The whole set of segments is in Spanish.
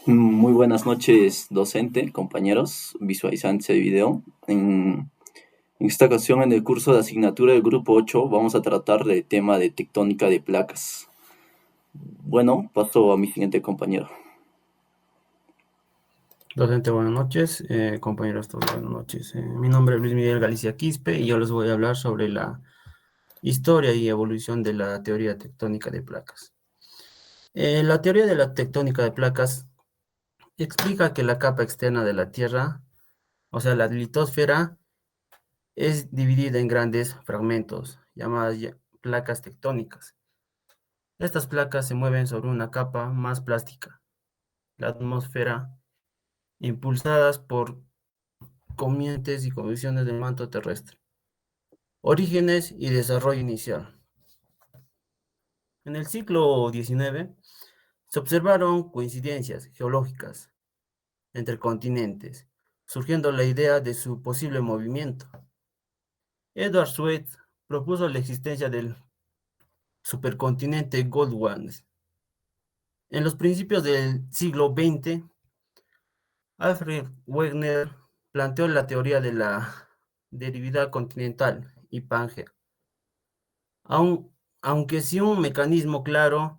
Muy buenas noches, docente, compañeros, visualizantes de video. En esta ocasión, en el curso de asignatura del grupo 8, vamos a tratar del tema de tectónica de placas. Bueno, paso a mi siguiente compañero. Docente, buenas noches. Compañeros, todos buenas noches. Mi nombre es Luis Miguel Galicia Quispe y yo les voy a hablar sobre la historia y evolución de la teoría tectónica de placas. La teoría de la tectónica de placas explica que la capa externa de la Tierra, o sea, la litosfera, es dividida en grandes fragmentos llamadas placas tectónicas. Estas placas se mueven sobre una capa más plástica, la atmósfera, impulsadas por corrientes y convecciones del manto terrestre. Orígenes y desarrollo inicial. En el siglo XIX se observaron coincidencias geológicas entre continentes, surgiendo la idea de su posible movimiento. Edward Sweet propuso la existencia del supercontinente Gondwana. En los principios del siglo XX, Alfred Wegener planteó la teoría de la derivada continental y Pangea, aunque sin un mecanismo claro.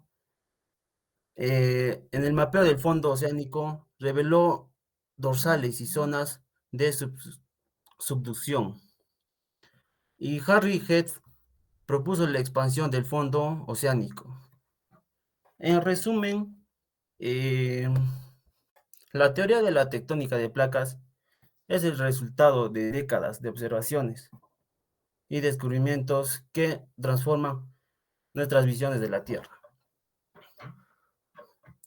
En el mapeo del fondo oceánico reveló dorsales y zonas de subducción. Y Harry Head propuso la expansión del fondo oceánico. En resumen, eh, la teoría de la tectónica de placas es el resultado de décadas de observaciones y descubrimientos que transforman nuestras visiones de la Tierra.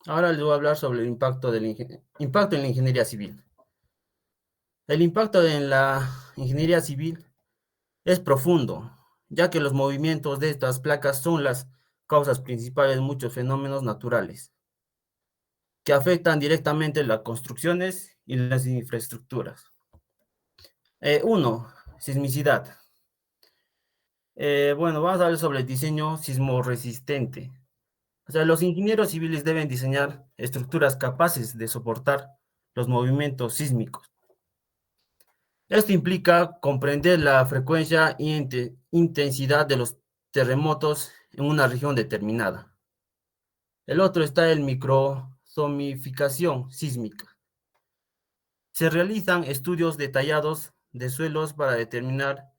Ahora les voy a hablar sobre el impacto en la ingeniería civil. El impacto en la ingeniería civil es profundo, ya que los movimientos de estas placas son las causas principales de muchos fenómenos naturales, que afectan directamente las construcciones y las infraestructuras. Uno, sismicidad. Bueno, vamos a hablar sobre el diseño sismoresistente. O sea, los ingenieros civiles deben diseñar estructuras capaces de soportar los movimientos sísmicos. Esto implica comprender la frecuencia e intensidad de los terremotos en una región determinada. El otro está el microzomificación sísmica. Se realizan estudios detallados de suelos para determinar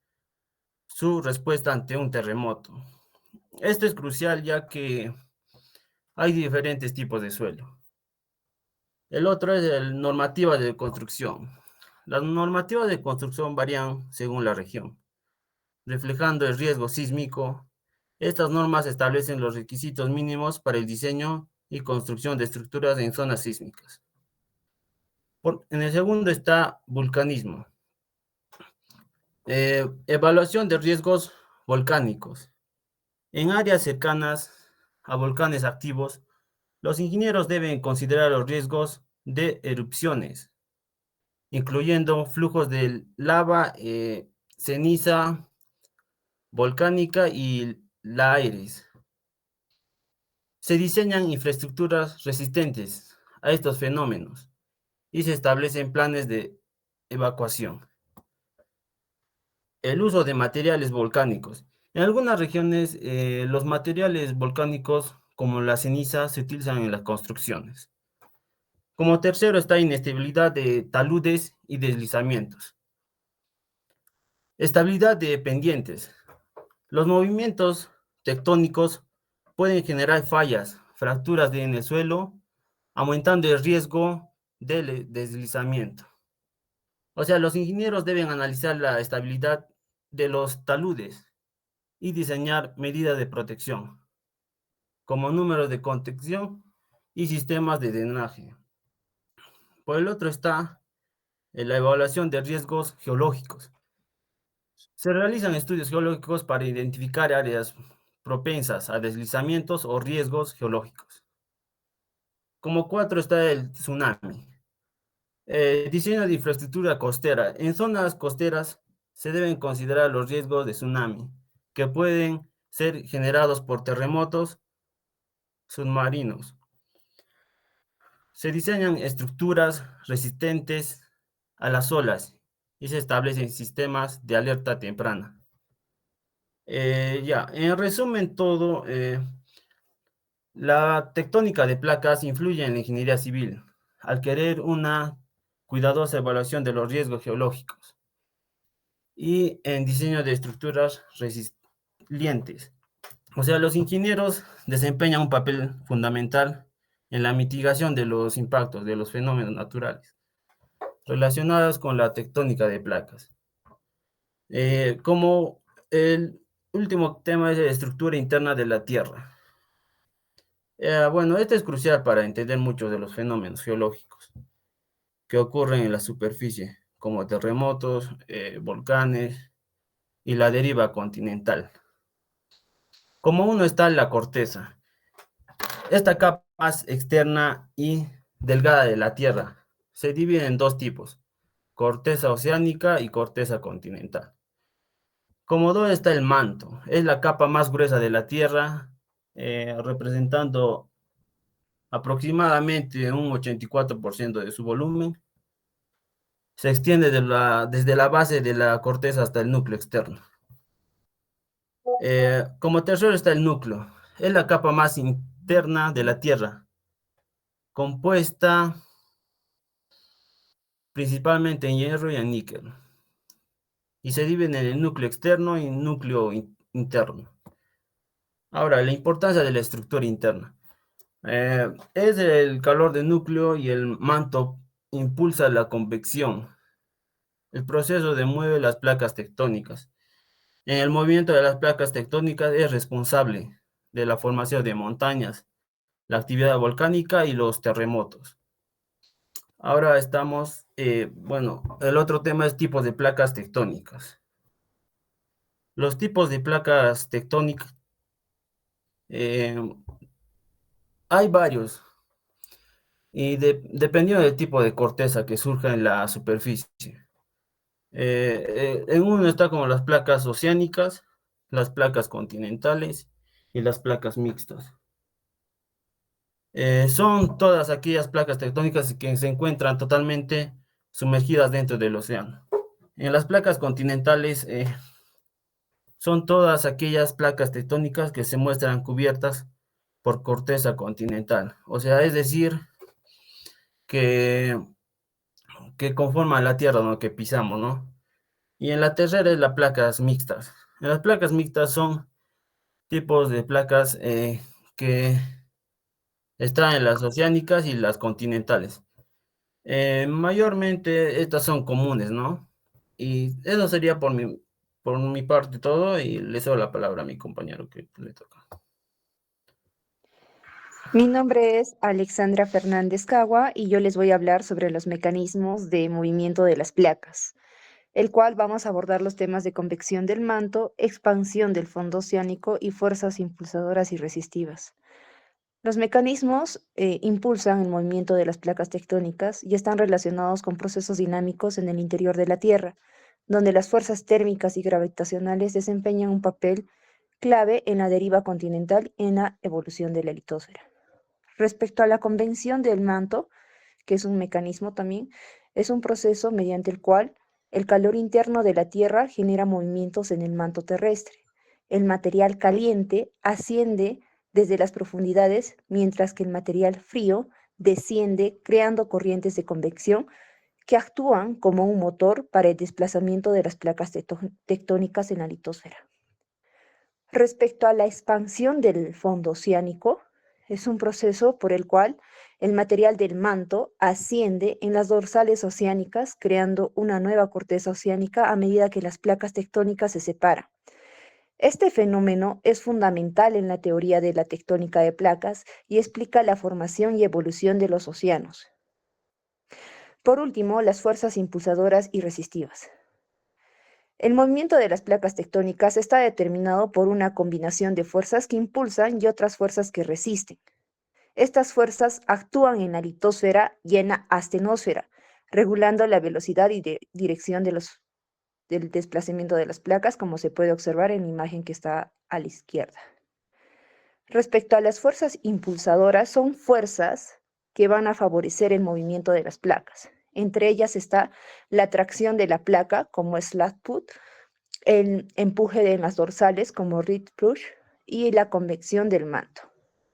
su respuesta ante un terremoto. Esto es crucial ya que hay diferentes tipos de suelo. El otro es la normativa de construcción. Las normativas de construcción varían según la región, reflejando el riesgo sísmico. Estas normas establecen los requisitos mínimos para el diseño y construcción de estructuras en zonas sísmicas. En el segundo está vulcanismo. Evaluación de riesgos volcánicos. En áreas cercanas a volcanes activos, los ingenieros deben considerar los riesgos de erupciones, incluyendo flujos de lava, ceniza volcánica y lares. Se diseñan infraestructuras resistentes a estos fenómenos y se establecen planes de evacuación. El uso de materiales volcánicos. En algunas regiones, los materiales volcánicos, como la ceniza, se utilizan en las construcciones. Como tercero está inestabilidad de taludes y deslizamientos. Estabilidad de pendientes. Los movimientos tectónicos pueden generar fallas, fracturas en el suelo, aumentando el riesgo del deslizamiento. O sea, los ingenieros deben analizar la estabilidad de los taludes y diseñar medidas de protección, como números de contención y sistemas de drenaje. Por el otro está la evaluación de riesgos geológicos. Se realizan estudios geológicos para identificar áreas propensas a deslizamientos o riesgos geológicos. Como cuatro está el tsunami. Diseño de infraestructura costera. En zonas costeras se deben considerar los riesgos de tsunami, que pueden ser generados por terremotos submarinos. se diseñan estructuras resistentes a las olas y se establecen sistemas de alerta temprana. En resumen todo, la tectónica de placas influye en la ingeniería civil al querer una cuidadosa evaluación de los riesgos geológicos y en diseño de estructuras resilientes. O sea, los ingenieros desempeñan un papel fundamental en la mitigación de los impactos de los fenómenos naturales relacionados con la tectónica de placas. Como el último tema es la estructura interna de la Tierra. Bueno, esto es crucial para entender muchos de los fenómenos geológicos que ocurren en la superficie, como terremotos, volcanes y la deriva continental. Como uno está en la corteza, esta capa más externa y delgada de la Tierra se divide en dos tipos, corteza oceánica y corteza continental. Como dos está el manto, es la capa más gruesa de la Tierra, representando aproximadamente un 84% de su volumen. Se extiende desde la base de la corteza hasta el núcleo externo. Como tercero está el núcleo, es la capa más interna de la Tierra, compuesta principalmente en hierro y en níquel, y se divide en el núcleo externo y núcleo interno. Ahora, la importancia de la estructura interna. Es el calor del núcleo y el manto impulsa la convección. El proceso de mueve las placas tectónicas. En el movimiento de las placas tectónicas es responsable de la formación de montañas, la actividad volcánica y los terremotos. Ahora estamos, el otro tema es tipos de placas tectónicas. Los tipos de placas tectónicas, eh, hay varios, y dependiendo del tipo de corteza que surja en la superficie. En uno está como las placas oceánicas, las placas continentales y las placas mixtas. Son todas aquellas placas tectónicas que se encuentran totalmente sumergidas dentro del océano. En las placas continentales son todas aquellas placas tectónicas que se muestran cubiertas por corteza continental. O sea, es decir, que, que conforman la tierra, ¿no?, que pisamos, ¿no? Y en la tercera es las placas mixtas. En las placas mixtas son tipos de placas que están en las oceánicas y las continentales. Mayormente estas son comunes, ¿no? Y eso sería por mi parte todo y le cedo la palabra a mi compañero que le toca. Mi nombre es Alexandra Fernández Cagua y yo les voy a hablar sobre los mecanismos de movimiento de las placas, el cual vamos a abordar los temas de convección del manto, expansión del fondo oceánico y fuerzas impulsadoras y resistivas. Los mecanismos impulsan el movimiento de las placas tectónicas y están relacionados con procesos dinámicos en el interior de la Tierra, donde las fuerzas térmicas y gravitacionales desempeñan un papel clave en la deriva continental y en la evolución de la litosfera. Respecto a la convección del manto, que es un mecanismo también, es un proceso mediante el cual el calor interno de la Tierra genera movimientos en el manto terrestre. El material caliente asciende desde las profundidades, mientras que el material frío desciende creando corrientes de convección que actúan como un motor para el desplazamiento de las placas tectónicas en la litosfera. Respecto a la expansión del fondo oceánico, es un proceso por el cual el material del manto asciende en las dorsales oceánicas, creando una nueva corteza oceánica a medida que las placas tectónicas se separan. Este fenómeno es fundamental en la teoría de la tectónica de placas y explica la formación y evolución de los océanos. Por último, las fuerzas impulsadoras y resistivas. El movimiento de las placas tectónicas está determinado por una combinación de fuerzas que impulsan y otras fuerzas que resisten. Estas fuerzas actúan en la litosfera y en la astenosfera, regulando la velocidad y dirección del desplazamiento de las placas, como se puede observar en la imagen que está a la izquierda. Respecto a las fuerzas impulsadoras, son fuerzas que van a favorecer el movimiento de las placas. Entre ellas está la tracción de la placa, como slack put, el empuje de las dorsales, como reed push, y la convección del manto.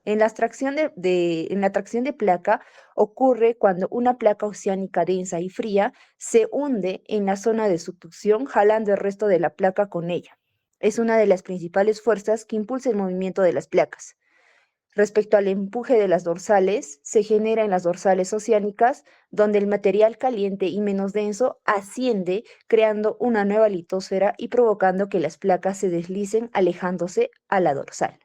En la tracción de placa ocurre cuando una placa oceánica densa y fría se hunde en la zona de subducción, jalando el resto de la placa con ella. Es una de las principales fuerzas que impulsa el movimiento de las placas. Respecto al empuje de las dorsales, se genera en las dorsales oceánicas, donde el material caliente y menos denso asciende, creando una nueva litosfera y provocando que las placas se deslicen, alejándose a la dorsal.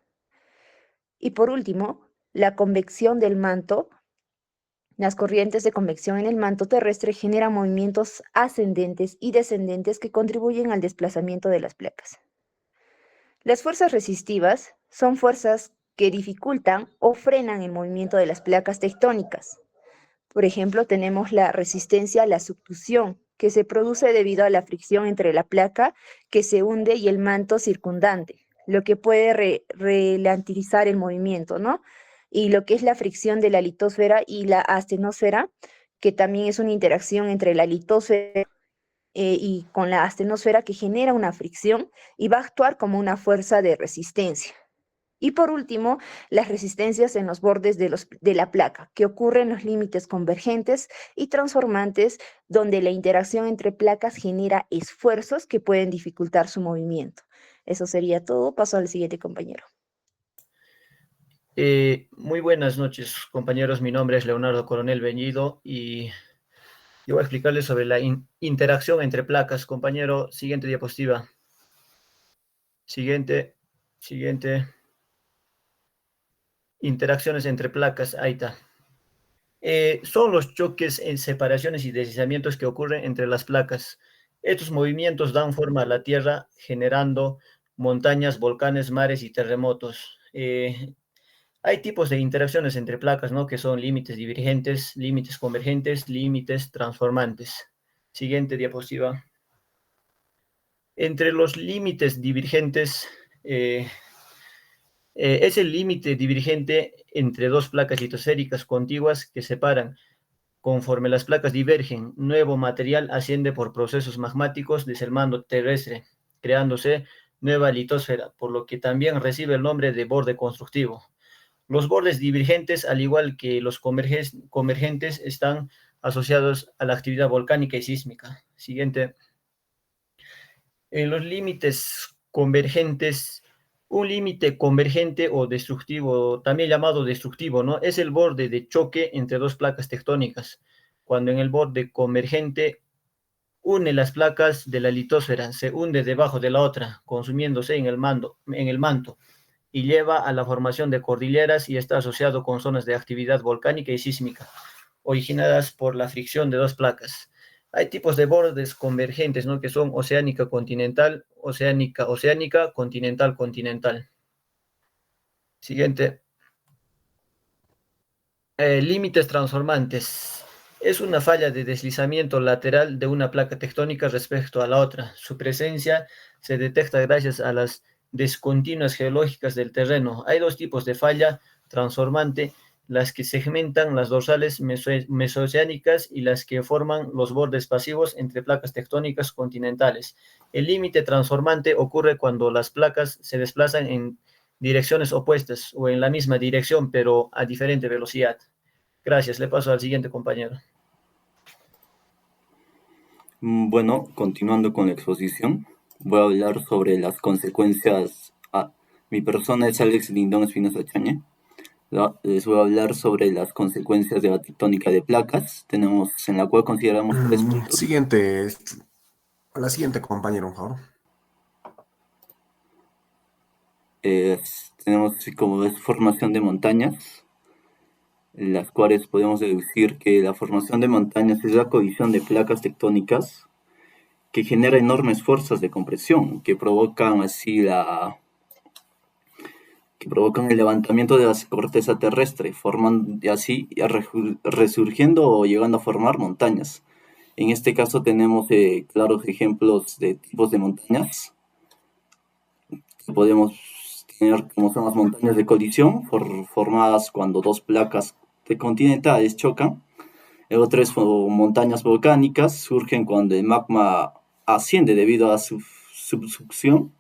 Y por último, la convección del manto. Las corrientes de convección en el manto terrestre generan movimientos ascendentes y descendentes que contribuyen al desplazamiento de las placas. Las fuerzas resistivas son fuerzas que dificultan o frenan el movimiento de las placas tectónicas. Por ejemplo, tenemos la resistencia a la subducción, que se produce debido a la fricción entre la placa que se hunde y el manto circundante, lo que puede ralentizar el movimiento, ¿no? Y lo que es la fricción de la litosfera y la astenosfera, que también es una interacción entre la litosfera y con la astenosfera que genera una fricción y va a actuar como una fuerza de resistencia. Y por último, las resistencias en los bordes de la placa, que ocurren en los límites convergentes y transformantes, donde la interacción entre placas genera esfuerzos que pueden dificultar su movimiento. Eso sería todo. Paso al siguiente compañero. Muy buenas noches, compañeros. Mi nombre es Leonardo Coronel Beñido y yo voy a explicarles sobre la interacción entre placas. Compañero, siguiente diapositiva. Siguiente. Interacciones entre placas, ahí está. Son los choques, separaciones y deslizamientos que ocurren entre las placas. Estos movimientos dan forma a la Tierra, generando montañas, volcanes, mares y terremotos. Hay tipos de interacciones entre placas, ¿no? Que son límites divergentes, límites convergentes, límites transformantes. Siguiente diapositiva. Entre los límites divergentes, es el límite divergente entre dos placas litosféricas contiguas que separan. Conforme las placas divergen, nuevo material asciende por procesos magmáticos desde el manto terrestre, creándose nueva litosfera, por lo que también recibe el nombre de borde constructivo. Los bordes divergentes, al igual que los convergentes, están asociados a la actividad volcánica y sísmica. Siguiente. En los límites convergentes, un límite convergente o destructivo, también llamado destructivo, ¿no? Es el borde de choque entre dos placas tectónicas. Cuando en el borde convergente une las placas de la litosfera, se hunde debajo de la otra, consumiéndose en el manto, y lleva a la formación de cordilleras y está asociado con zonas de actividad volcánica y sísmica, originadas por la fricción de dos placas. Hay tipos de bordes convergentes, ¿no? Que son oceánica continental, oceánica, continental, continental. Siguiente. Límites transformantes. Es una falla de deslizamiento lateral de una placa tectónica respecto a la otra. Su presencia se detecta gracias a las descontinuas geológicas del terreno. Hay dos tipos de falla transformante: las que segmentan las dorsales mesoceánicas y las que forman los bordes pasivos entre placas tectónicas continentales. El límite transformante ocurre cuando las placas se desplazan en direcciones opuestas o en la misma dirección, pero a diferente velocidad. Gracias. Le paso al siguiente compañero. Bueno, continuando con la exposición, voy a hablar sobre las consecuencias. Mi persona es Alex Lindón Espinosa Chañe. Les voy a hablar sobre las consecuencias de la tectónica de placas. Tenemos en la cual consideramos tres puntos. A la siguiente, compañero, por favor. Tenemos como es formación de montañas, en las cuales podemos deducir que la formación de montañas es la colisión de placas tectónicas que genera enormes fuerzas de compresión que provocan el levantamiento de la corteza terrestre, formando así resurgiendo o llegando a formar montañas. En este caso tenemos claros ejemplos de tipos de montañas. Podemos tener como son las montañas de colisión, formadas cuando dos placas continentales chocan. El otro es montañas volcánicas, surgen cuando el magma asciende debido a su subducción.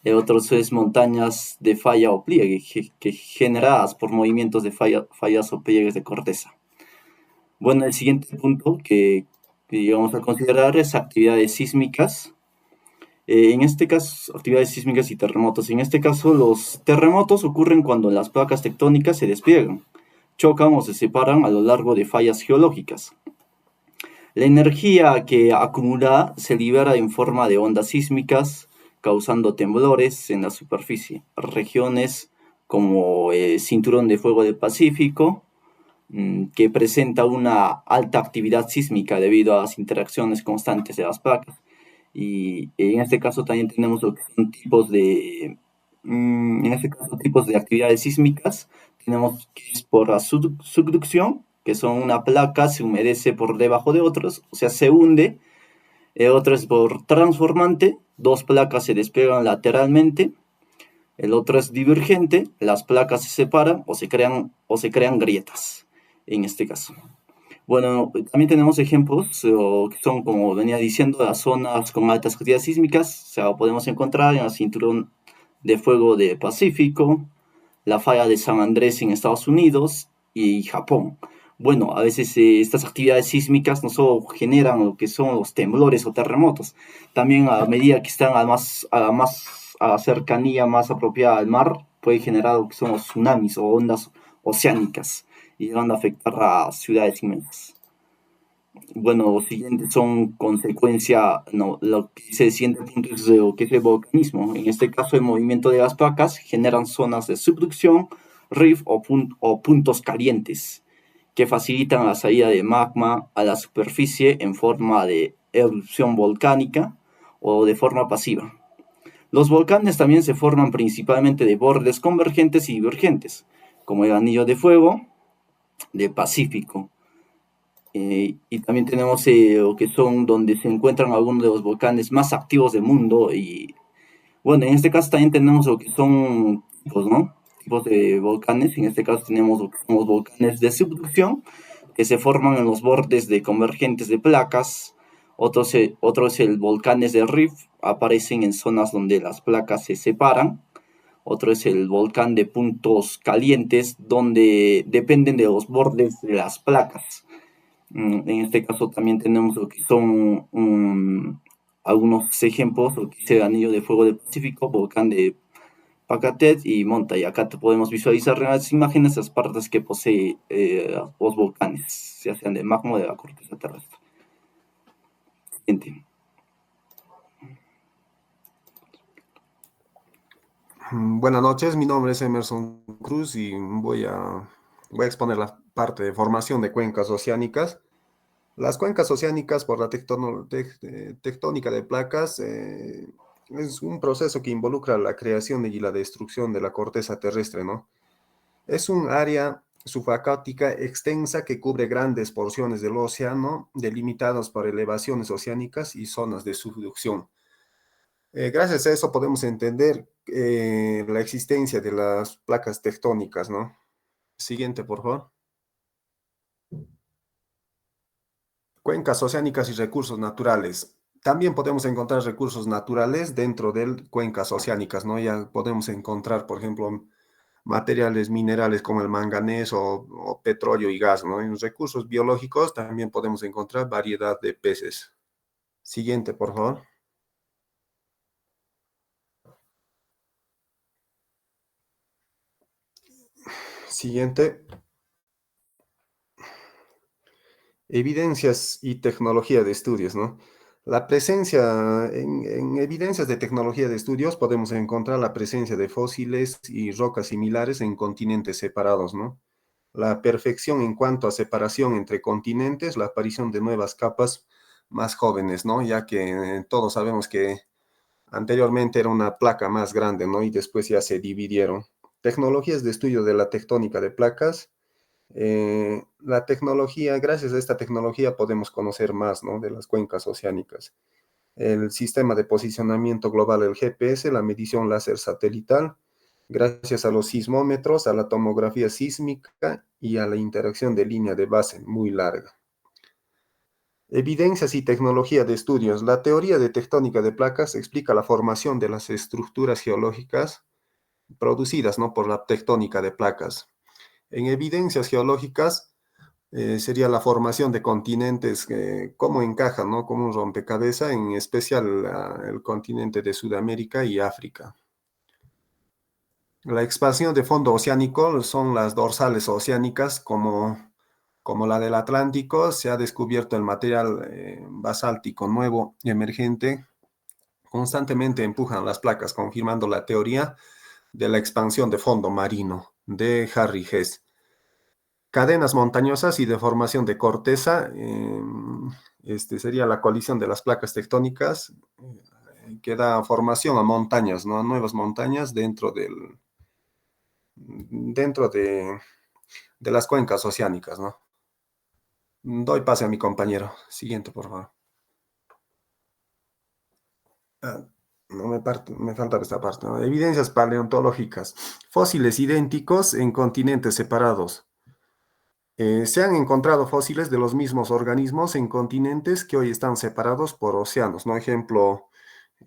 El otro es montañas de falla o pliegue, que generadas por movimientos de fallas o pliegues de corteza. Bueno, el siguiente punto que vamos a considerar es actividades sísmicas. En este caso, actividades sísmicas y terremotos. En este caso, los terremotos ocurren cuando las placas tectónicas se despliegan, chocan o se separan a lo largo de fallas geológicas. La energía que acumula se libera en forma de ondas sísmicas, causando temblores en la superficie. Regiones como el Cinturón de Fuego del Pacífico, que presenta una alta actividad sísmica debido a las interacciones constantes de las placas. Y en este caso también tenemos lo que son tipos de actividades sísmicas. Tenemos que es por la subducción, que son una placa se humedece por debajo de otros, o sea, se hunde. El otro es por transformante, dos placas se despegan lateralmente. El otro es divergente, las placas se separan o se crean grietas, en este caso. Bueno, también tenemos ejemplos que son, como venía diciendo, las zonas con altas actividades sísmicas. O sea, podemos encontrar en el Cinturón de Fuego del Pacífico, la falla de San Andrés en Estados Unidos y Japón. Bueno, a veces estas actividades sísmicas no solo generan lo que son los temblores o terremotos, también a medida que están a la cercanía más apropiada al mar, puede generar lo que son los tsunamis o ondas oceánicas y llegan a afectar a ciudades inmensas. Bueno, los siguientes son consecuencia, no, lo que el siguiente punto es lo que es el volcanismo. En este caso, el movimiento de las placas generan zonas de subducción, rift o puntos calientes, que facilitan la salida de magma a la superficie en forma de erupción volcánica o de forma pasiva. Los volcanes también se forman principalmente de bordes convergentes y divergentes, como el Anillo de Fuego del Pacífico. Y también tenemos lo que son donde se encuentran algunos de los volcanes más activos del mundo. Y bueno, en este caso también tenemos lo que son tipos, ¿no? Tipos de volcanes. En este caso tenemos lo que son los volcanes de subducción, que se forman en los bordes de convergentes de placas. Otro es el volcanes de rift, aparecen en zonas donde las placas se separan. Otro es el volcán de puntos calientes, donde dependen de los bordes de las placas. En este caso también tenemos lo que son algunos ejemplos, lo que es el Anillo de Fuego del Pacífico, volcán de Pacatet y Monta. Y acá podemos visualizar en las imágenes las partes que posee los volcanes, ya sean de magma o de la corteza terrestre. Siguiente. Buenas noches, mi nombre es Emerson Cruz y voy a exponer la parte de formación de cuencas oceánicas. Las cuencas oceánicas, por la tectónica de placas, es un proceso que involucra la creación y la destrucción de la corteza terrestre, ¿no? Es un área subacuática extensa que cubre grandes porciones del océano, delimitadas por elevaciones oceánicas y zonas de subducción. Gracias a eso podemos entender la existencia de las placas tectónicas, ¿no? Siguiente, por favor. Cuencas oceánicas y recursos naturales. También podemos encontrar recursos naturales dentro de cuencas oceánicas, ¿no? Ya podemos encontrar, por ejemplo, materiales minerales como el manganeso o petróleo y gas, ¿no? En los recursos biológicos también podemos encontrar variedad de peces. Siguiente, por favor. Siguiente. Evidencias y tecnología de estudios, ¿no? La presencia, en evidencias de tecnología de estudios podemos encontrar la presencia de fósiles y rocas similares en continentes separados, ¿no? La perfección en cuanto a separación entre continentes, la aparición de nuevas capas más jóvenes, ¿no? Ya que todos sabemos que anteriormente era una placa más grande, ¿no? Y después ya se dividieron. Tecnologías de estudio de la tectónica de placas. La tecnología, gracias a esta tecnología podemos conocer más, ¿no? De las cuencas oceánicas. El sistema de posicionamiento global, el GPS, la medición láser satelital, gracias a los sismómetros, a la tomografía sísmica y a la interacción de línea de base muy larga. Evidencias y tecnología de estudios. La teoría de tectónica de placas explica la formación de las estructuras geológicas producidas, ¿no?, por la tectónica de placas. En evidencias geológicas sería la formación de continentes, cómo encajan, ¿no?, como un rompecabezas, en especial el continente de Sudamérica y África. La expansión de fondo oceánico son las dorsales oceánicas, como la del Atlántico. Se ha descubierto el material basáltico nuevo y emergente. Constantemente empujan las placas, confirmando la teoría de la expansión de fondo marino de Harry Hess. Cadenas montañosas y deformación de corteza. Sería la colisión de las placas tectónicas que da formación a montañas, ¿no?, a nuevas montañas dentro de las cuencas oceánicas, ¿no? Doy pase a mi compañero. Siguiente, por favor. No me falta esta parte, ¿no? Evidencias paleontológicas. Fósiles idénticos en continentes separados. Se han encontrado fósiles de los mismos organismos en continentes que hoy están separados por océanos, ¿no? Ejemplo,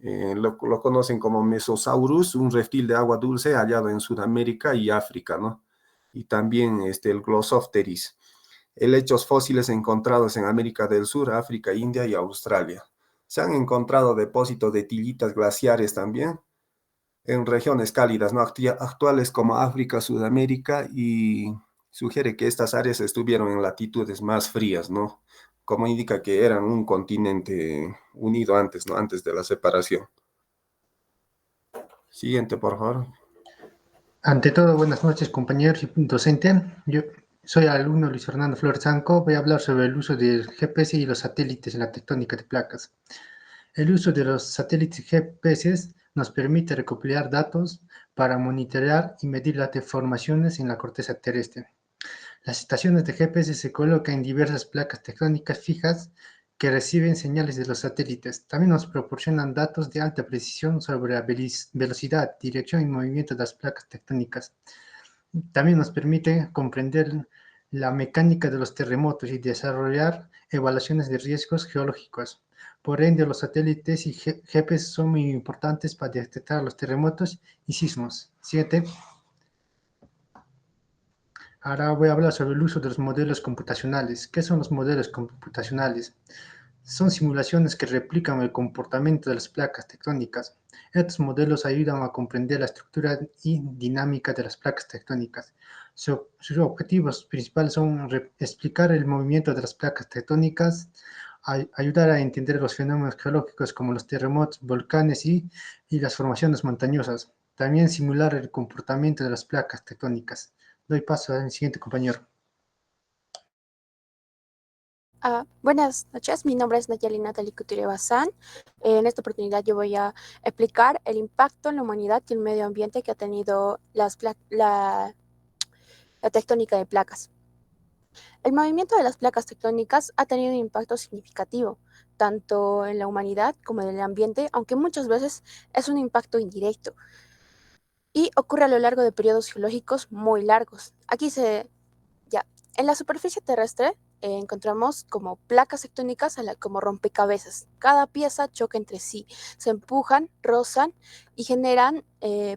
lo conocen como Mesosaurus, un reptil de agua dulce hallado en Sudamérica y África, ¿no? Y también el Glossopteris. Helechos fósiles encontrados en América del Sur, África, India y Australia. Se han encontrado depósitos de tillitas glaciares también en regiones cálidas, ¿no?, actuales como África, Sudamérica, y sugiere que estas áreas estuvieron en latitudes más frías, ¿no?, como indica que eran un continente unido antes, ¿no?, antes de la separación. Siguiente, por favor. Ante todo, buenas noches, compañeros y docente. Yo soy alumno Luis Fernando Flores Zanco. Voy a hablar sobre el uso del GPS y los satélites en la tectónica de placas. El uso de los satélites y GPS nos permite recopilar datos para monitorear y medir las deformaciones en la corteza terrestre. Las estaciones de GPS se colocan en diversas placas tectónicas fijas que reciben señales de los satélites. También nos proporcionan datos de alta precisión sobre la velocidad, dirección y movimiento de las placas tectónicas. También nos permite comprender la mecánica de los terremotos y desarrollar evaluaciones de riesgos geológicos. Por ende, los satélites y GPS son muy importantes para detectar los terremotos y sismos. Siguiente. Ahora voy a hablar sobre el uso de los modelos computacionales. ¿Qué son los modelos computacionales? Son simulaciones que replican el comportamiento de las placas tectónicas. Estos modelos ayudan a comprender la estructura y dinámica de las placas tectónicas. Sus objetivos principales son explicar el movimiento de las placas tectónicas, ayudar a entender los fenómenos geológicos como los terremotos, volcanes y las formaciones montañosas. También simular el comportamiento de las placas tectónicas. Doy paso al siguiente compañero. Buenas noches, mi nombre es Nayeli Natalie Couture Bazán. En esta oportunidad yo voy a explicar el impacto en la humanidad y el medio ambiente que ha tenido la tectónica de placas. El movimiento de las placas tectónicas ha tenido un impacto significativo, tanto en la humanidad como en el ambiente, aunque muchas veces es un impacto indirecto y ocurre a lo largo de periodos geológicos muy largos. En la superficie terrestre encontramos como placas tectónicas como rompecabezas. Cada pieza choca entre sí, se empujan, rozan y generan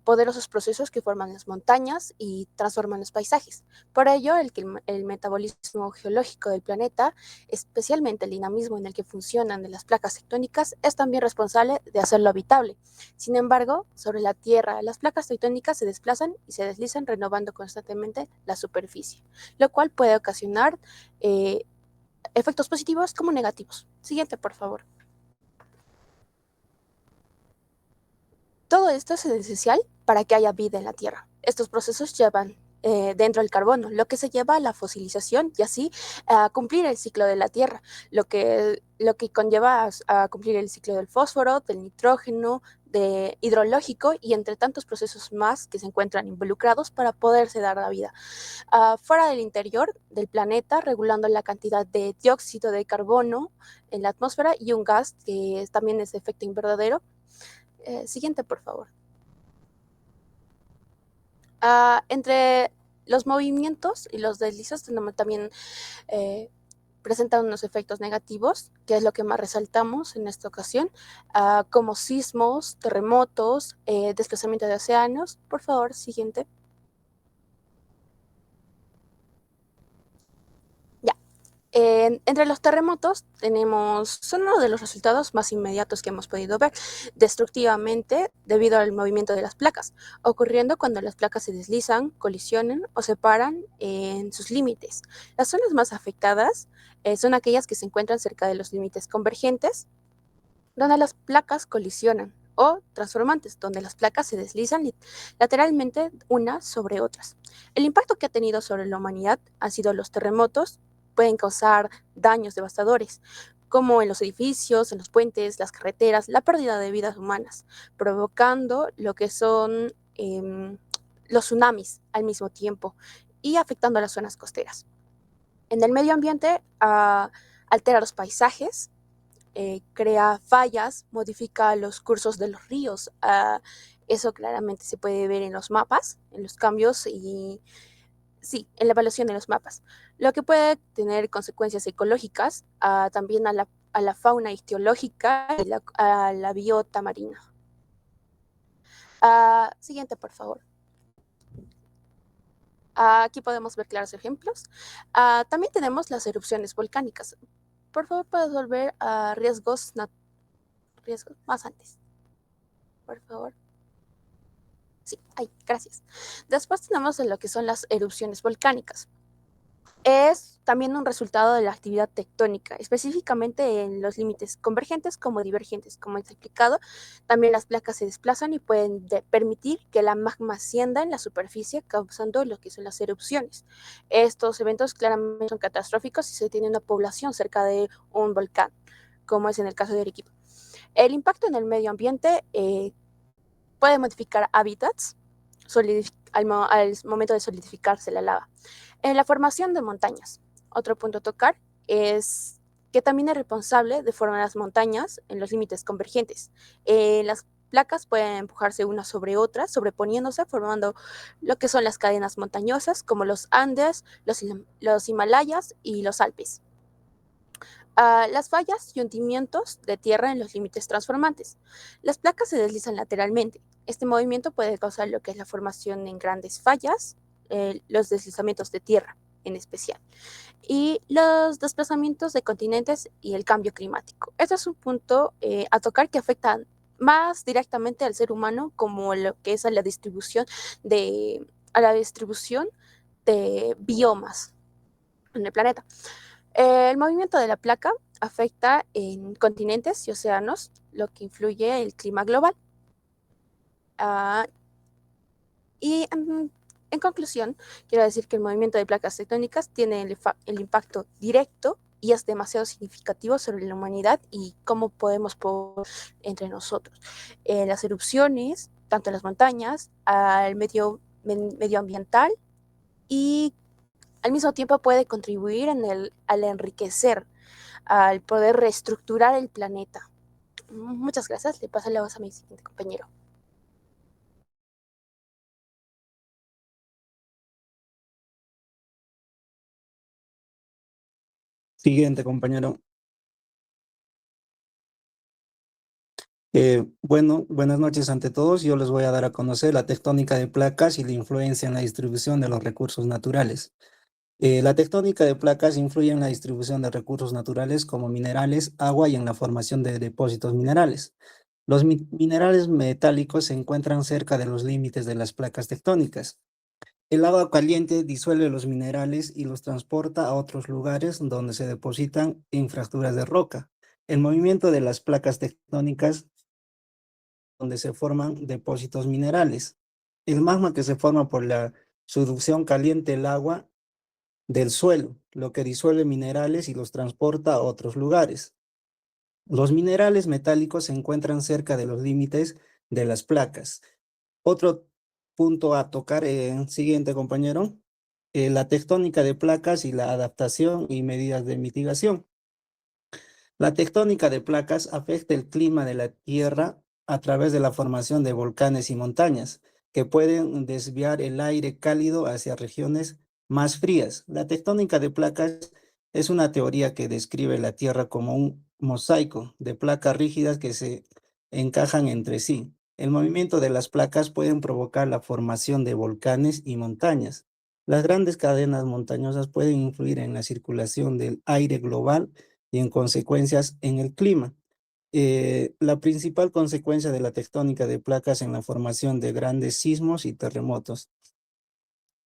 poderosos procesos que forman las montañas y transforman los paisajes. Por ello, el metabolismo geológico del planeta, especialmente el dinamismo en el que funcionan de las placas tectónicas, es también responsable de hacerlo habitable. Sin embargo, sobre la Tierra, las placas tectónicas se desplazan y se deslizan renovando constantemente la superficie, lo cual puede ocasionar efectos positivos como negativos. Siguiente, por favor. Todo esto es esencial para que haya vida en la Tierra. Estos procesos llevan dentro del carbono, lo que se lleva a la fosilización y así a cumplir el ciclo de la Tierra, lo que conlleva a cumplir el ciclo del fósforo, del nitrógeno, de hidrológico y entre tantos procesos más que se encuentran involucrados para poderse dar la vida. Fuera del interior del planeta, regulando la cantidad de dióxido de carbono en la atmósfera y un gas que también es de efecto invernadero. Siguiente, por favor. Entre los movimientos y los deslizos también presentan unos efectos negativos, que es lo que más resaltamos en esta ocasión, como sismos, terremotos, desplazamiento de océanos. Por favor, siguiente. Ya. Entre los terremotos son uno de los resultados más inmediatos que hemos podido ver, destructivamente debido al movimiento de las placas, ocurriendo cuando las placas se deslizan, colisionan o se paran en sus límites. Las zonas más afectadas son aquellas que se encuentran cerca de los límites convergentes, donde las placas colisionan, o transformantes, donde las placas se deslizan lateralmente unas sobre otras. El impacto que ha tenido sobre la humanidad han sido los terremotos. Pueden causar daños devastadores, como en los edificios, en los puentes, las carreteras, la pérdida de vidas humanas, provocando lo que son los tsunamis al mismo tiempo y afectando a las zonas costeras. En el medio ambiente, altera los paisajes, crea fallas, modifica los cursos de los ríos. Eso claramente se puede ver en los mapas, en los cambios y sí, en la evaluación de los mapas, lo que puede tener consecuencias ecológicas también a la fauna ictiológica y a la biota marina. Siguiente, por favor. Aquí podemos ver claros ejemplos. También tenemos las erupciones volcánicas. Por favor, puedes volver a riesgos más antes. Por favor. Sí, ahí, gracias. Después tenemos lo que son las erupciones volcánicas. Es también un resultado de la actividad tectónica, específicamente en los límites convergentes como divergentes. Como he explicado, también las placas se desplazan y pueden permitir que la magma ascienda en la superficie, causando lo que son las erupciones. Estos eventos claramente son catastróficos si se tiene una población cerca de un volcán, como es en el caso de Arequipa. El impacto en el medio ambiente puede modificar hábitats al momento de solidificarse la lava. En la formación de montañas, otro punto a tocar es que también es responsable de formar las montañas en los límites convergentes. Las placas pueden empujarse unas sobre otras, sobreponiéndose, formando lo que son las cadenas montañosas, como los Andes, los Himalayas y los Alpes. Las fallas y hundimientos de tierra en los límites transformantes. Las placas se deslizan lateralmente. Este movimiento puede causar lo que es la formación en grandes fallas, los deslizamientos de tierra en especial, y los desplazamientos de continentes y el cambio climático. Este es un punto a tocar que afecta más directamente al ser humano, como lo que es a la distribución de biomas en el planeta. El movimiento de la placa afecta en continentes y océanos, lo que influye en el clima global. Y en conclusión, quiero decir que el movimiento de placas tectónicas tiene el impacto directo y es demasiado significativo sobre la humanidad y cómo podemos entre nosotros. Las erupciones, tanto en las montañas, al medioambiental, y al mismo tiempo puede contribuir al enriquecer, al poder reestructurar el planeta. Muchas gracias. Le paso la voz a mi siguiente compañero. Siguiente, compañero. Buenas noches ante todos. Yo les voy a dar a conocer la tectónica de placas y la influencia en la distribución de los recursos naturales. La tectónica de placas influye en la distribución de recursos naturales como minerales, agua y en la formación de depósitos minerales. Los minerales metálicos se encuentran cerca de los límites de las placas tectónicas. El agua caliente disuelve los minerales y los transporta a otros lugares donde se depositan infraestructuras de roca. El movimiento de las placas tectónicas donde se forman depósitos minerales. El magma que se forma por la subducción caliente del agua del suelo, lo que disuelve minerales y los transporta a otros lugares. Los minerales metálicos se encuentran cerca de los límites de las placas. Otro punto a tocar, siguiente compañero, la tectónica de placas y la adaptación y medidas de mitigación. La tectónica de placas afecta el clima de la Tierra a través de la formación de volcanes y montañas, que pueden desviar el aire cálido hacia regiones más frías. La tectónica de placas es una teoría que describe la Tierra como un mosaico de placas rígidas que se encajan entre sí. El movimiento de las placas pueden provocar la formación de volcanes y montañas. Las grandes cadenas montañosas pueden influir en la circulación del aire global y en consecuencias en el clima. La principal consecuencia de la tectónica de placas en la formación de grandes sismos y terremotos.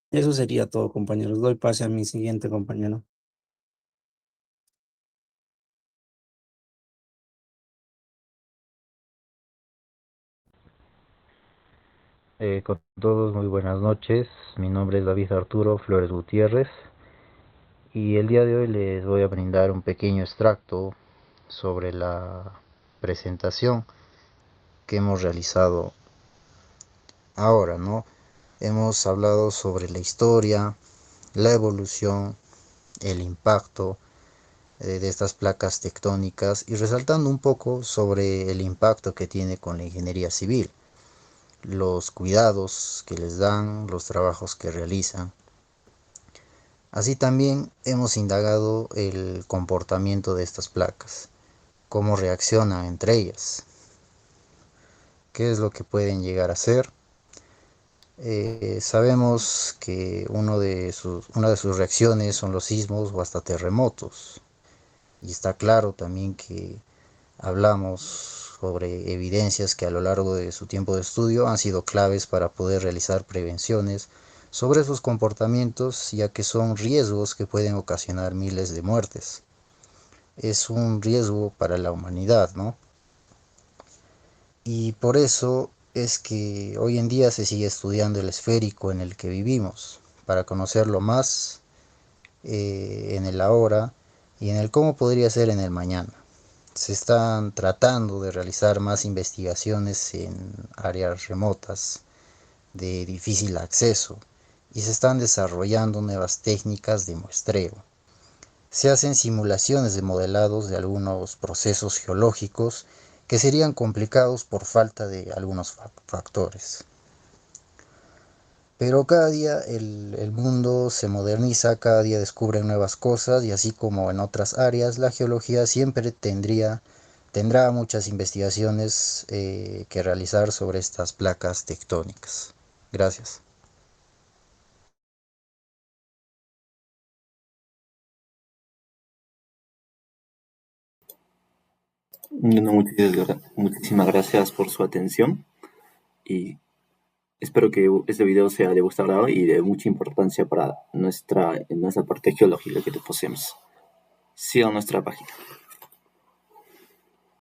Eso sería todo, compañeros. Doy pase a mi siguiente compañero. Con todos, muy buenas noches. Mi nombre es David Arturo Flores Gutiérrez y el día de hoy les voy a brindar un pequeño extracto sobre la presentación que hemos realizado ahora, ¿no? Hemos hablado sobre la historia, la evolución, el impacto de estas placas tectónicas y resaltando un poco sobre el impacto que tiene con la ingeniería civil, los cuidados que les dan, los trabajos que realizan. Así también hemos indagado el comportamiento de estas placas, cómo reaccionan entre ellas, qué es lo que pueden llegar a ser. Sabemos que una de sus reacciones son los sismos o hasta terremotos. Y está claro también que hablamos sobre evidencias que a lo largo de su tiempo de estudio han sido claves para poder realizar prevenciones sobre esos comportamientos, ya que son riesgos que pueden ocasionar miles de muertes. Es un riesgo para la humanidad, ¿no? Y por eso es que hoy en día se sigue estudiando el esférico en el que vivimos, para conocerlo más en el ahora y en el cómo podría ser en el mañana. Se están tratando de realizar más investigaciones en áreas remotas de difícil acceso y se están desarrollando nuevas técnicas de muestreo. Se hacen simulaciones de modelados de algunos procesos geológicos que serían complicados por falta de algunos factores. Pero cada día el mundo se moderniza, cada día descubren nuevas cosas y así como en otras áreas, la geología siempre tendrá muchas investigaciones que realizar sobre estas placas tectónicas. Gracias. No, muchísimas gracias por su atención y espero que este video sea de vuestro agrado y de mucha importancia para nuestra parte geológica que poseemos. Sigan nuestra página.